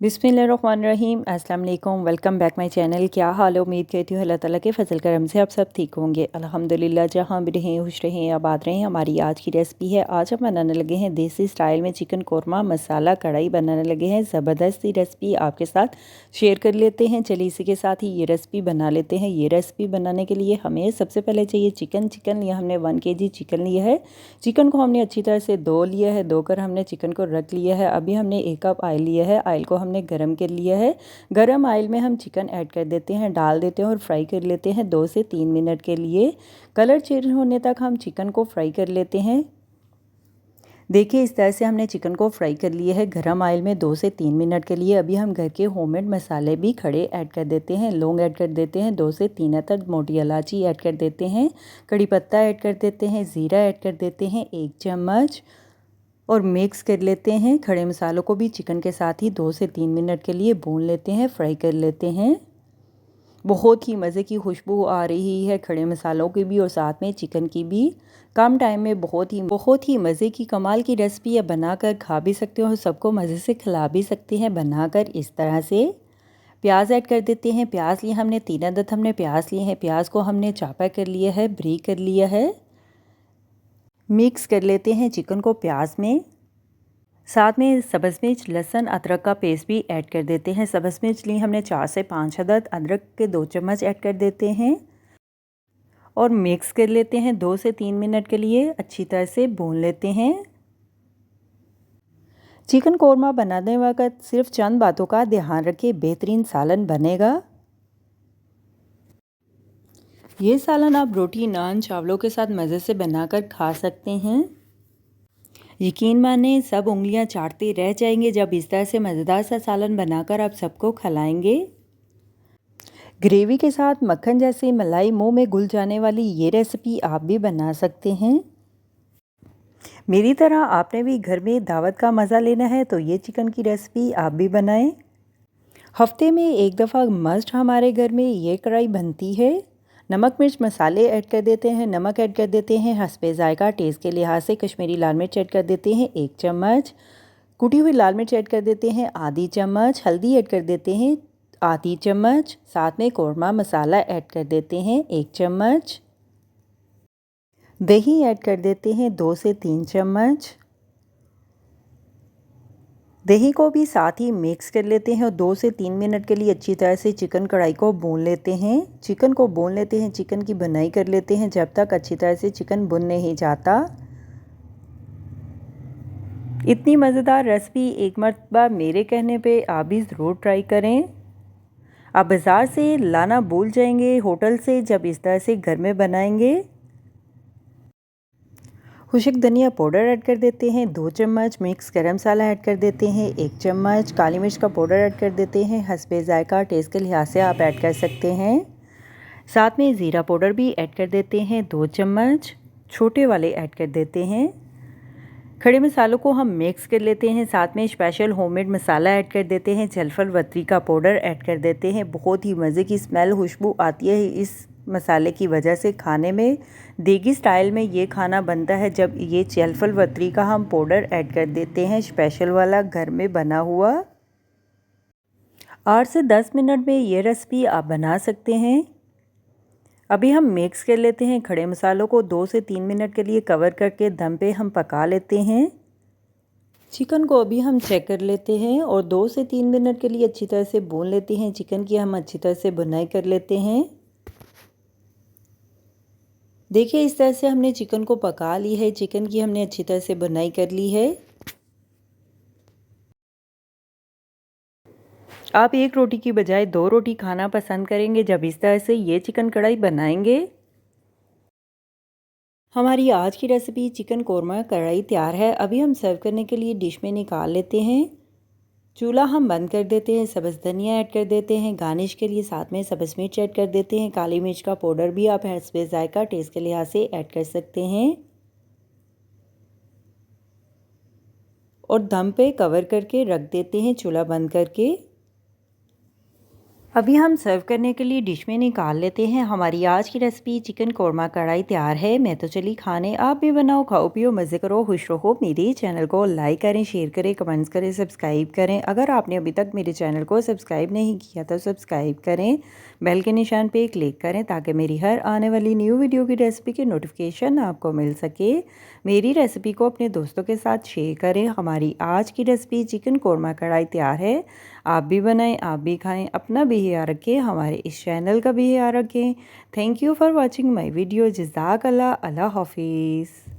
बिस्मिल्लाहिर्रहमानिर्रहीम। अस्सलाम वालेकुम। Welcome back my channel. क्या हाल है? उम्मीद करती हूँ अल्लाह ताला के फजल करम से आप सब ठीक होंगे। अल्हम्दुलिल्लाह, जहाँ भी रहें खुश रहें आबाद रहें। हमारी आज की रेसिपी है, आज हम बनाने लगे हैं देसी स्टाइल में चिकन कोरमा मसाला कढ़ाई बनाने लगे हैं। ज़बरदस्त सी रेसिपी आपके साथ शेयर कर लेते हैं। चलिए इसी के साथ ही ये रेसिपी बना लेते हैं। ये रेसिपी बनाने के लिए हमें सबसे पहले चाहिए चिकन लिया हमने 1 kg चिकन लिया है। चिकन को हमने अच्छी तरह से धो लिया है। धोकर हमने चिकन को रख लिया है। अभी हमने 1 कप ऑयल लिया है। ऑयल को हमने गरम कर लिया है। गरम ऑयल में हम चिकन ऐड कर देते हैं, डाल देते हैं और फ्राई कर लेते हैं 2 से 3 मिनट के लिए। कलर चेंज होने तक हम चिकन को फ्राई कर लेते हैं। देखिए इस तरह से हमने चिकन को फ्राई कर लिया है गरम ऑयल में 2 से 3 मिनट के लिए। अभी हम घर के होममेड मसाले भी खड़े ऐड कर देते हैं। लौंग ऐड कर देते हैं 2 से 3 अदद, मोटी इलायची ऐड कर देते हैं, कड़ी पत्ता ऐड कर देते हैं, ज़ीरा ऐड कर देते हैं 1 चम्मच और मिक्स कर लेते हैं। खड़े मसालों को भी चिकन के साथ ही 2 से 3 मिनट के लिए भून लेते हैं, फ्राई कर लेते हैं। बहुत ही मज़े की खुशबू आ रही है खड़े मसालों की भी और साथ में चिकन की भी। कम टाइम में बहुत ही मज़े की कमाल की रेसिपी है। बनाकर खा भी सकते हो और सबको मज़े से खिला भी सकते हैं बनाकर इस तरह से। प्याज ऐड कर देते हैं। प्याज लिए हमने 3 अदद हमने प्याज लिए हैं। प्याज को हमने चापा कर लिया है, ब्रीक कर लिया है। मिक्स कर लेते हैं चिकन को प्याज में। साथ में सब्ज़ मिर्च, लहसुन, अदरक का पेस्ट भी ऐड कर देते हैं। सब्ज़ मिर्च ली हमने 4 से 5 अदद, अदरक के 2 चम्मच ऐड कर देते हैं और मिक्स कर लेते हैं 2 से 3 मिनट के लिए अच्छी तरह से भून लेते हैं। चिकन कोरमा बनाने वक्त सिर्फ चंद बातों का ध्यान रखें, बेहतरीन सालन बनेगा। ये सालन आप रोटी, नान, चावलों के साथ मज़े से बनाकर खा सकते हैं। यकीन माने सब उंगलियां चाटते रह जाएंगे जब इस तरह से मज़ेदार सा सालन बनाकर आप सबको खिलाएंगे। ग्रेवी के साथ मक्खन जैसे मलाई मुंह में घुल जाने वाली ये रेसिपी आप भी बना सकते हैं। मेरी तरह आपने भी घर में दावत का मज़ा लेना है तो ये चिकन की रेसिपी आप भी बनाएं। हफ्ते में एक दफ़ा मस्ट हमारे घर में ये कढ़ाई बनती है। नमक मिर्च मसाले ऐड कर देते हैं। नमक ऐड कर देते हैं हस्बे ज़ायका, टेस्ट के लिहाज से कश्मीरी लाल मिर्च ऐड कर देते हैं 1 चम्मच। कुटी हुई लाल मिर्च ऐड कर देते हैं आधी चम्मच। हल्दी ऐड कर देते हैं आधी चम्मच। साथ में कोरमा मसाला ऐड कर देते हैं 1 चम्मच। दही ऐड कर देते हैं 2 से 3 चम्मच। दही को भी साथ ही मिक्स कर लेते हैं और 2 से 3 मिनट के लिए अच्छी तरह से चिकन कढ़ाई को भून लेते हैं। चिकन को भून लेते हैं, चिकन की भुनाई कर लेते हैं जब तक अच्छी तरह से चिकन भुन नहीं जाता। इतनी मज़ेदार रेसिपी एक मरतबा मेरे कहने पे आप भी ज़रूर ट्राई करें। आप बाज़ार से लाना भूल जाएंगे होटल से जब इस तरह से घर में बनाएंगे। खुशक धनिया पाउडर ऐड कर देते हैं 2 चम्मच। मिक्स गरम मसाला ऐड कर देते हैं 1 चम्मच। काली मिर्च का पाउडर ऐड कर देते हैं हस्बे ज़ायका, टेस्ट के लिहाज से आप ऐड कर सकते हैं। साथ में ज़ीरा पाउडर भी ऐड कर देते हैं 2 चम्मच, छोटे वाले ऐड कर देते हैं। खड़े मसालों को हम मिक्स कर लेते हैं। साथ में स्पेशल होममेड मसाला ऐड कर देते हैं। जलफल वतरी का पाउडर ऐड कर देते हैं। बहुत ही मज़े की स्मेल खुशबू आती है इस मसाले की वजह से। खाने में देगी स्टाइल में ये खाना बनता है जब ये जलफल वतरी का हम पाउडर ऐड कर देते हैं, स्पेशल वाला घर में बना हुआ। 8 से 10 मिनट में ये रेसिपी आप बना सकते हैं। अभी हम मिक्स कर लेते हैं खड़े मसालों को। 2 से 3 मिनट के लिए कवर करके दम पे हम पका लेते हैं। चिकन को अभी हम चेक कर लेते हैं और 2 से 3 मिनट के लिए अच्छी तरह से भून लेते हैं। चिकन की हम अच्छी तरह से भुनाई कर लेते हैं। देखिए इस तरह से हमने चिकन को पका ली है। चिकन की हमने अच्छी तरह से भुनाई कर ली है। आप 1 रोटी की बजाय 2 रोटी खाना पसंद करेंगे जब इस तरह से ये चिकन कढ़ाई बनाएंगे। हमारी आज की रेसिपी चिकन कोरमा कढ़ाई तैयार है। अभी हम सर्व करने के लिए डिश में निकाल लेते हैं। चूल्हा हम बंद कर देते हैं। सब्ज़ धनिया ऐड कर देते हैं गार्निश के लिए। साथ में सब्ज़ मिर्च ऐड कर देते हैं। काली मिर्च का पाउडर भी आप हस्बे ज़ायका, टेस्ट के लिहाज से ऐड कर सकते हैं और दम पे कवर करके रख देते हैं चूल्हा बंद करके। अभी हम सर्व करने के लिए डिश में निकाल लेते हैं। हमारी आज की रेसिपी चिकन कोरमा कढ़ाई तैयार है। मैं तो चली खाने, आप भी बनाओ, खाओ पियो, मज़े करो, खुश रहो। मेरे चैनल को लाइक करें, शेयर करें, कमेंट्स करें, सब्सक्राइब करें। अगर आपने अभी तक मेरे चैनल को सब्सक्राइब नहीं किया तो सब्सक्राइब करें, बेल के निशान पे क्लिक करें ताकि मेरी हर आने वाली न्यू वीडियो की रेसिपी की नोटिफिकेशन आपको मिल सके। मेरी रेसिपी को अपने दोस्तों के साथ शेयर करें। हमारी आज की रेसिपी चिकन कोरमा कढ़ाई तैयार है। आप भी बनाएं, आप भी खाएं, अपना भी ख्याल रखें, हमारे इस चैनल का भी ख्याल रखें। Thank you for watching my video. जज़ाकल्लाह। अल्लाह हाफिज़।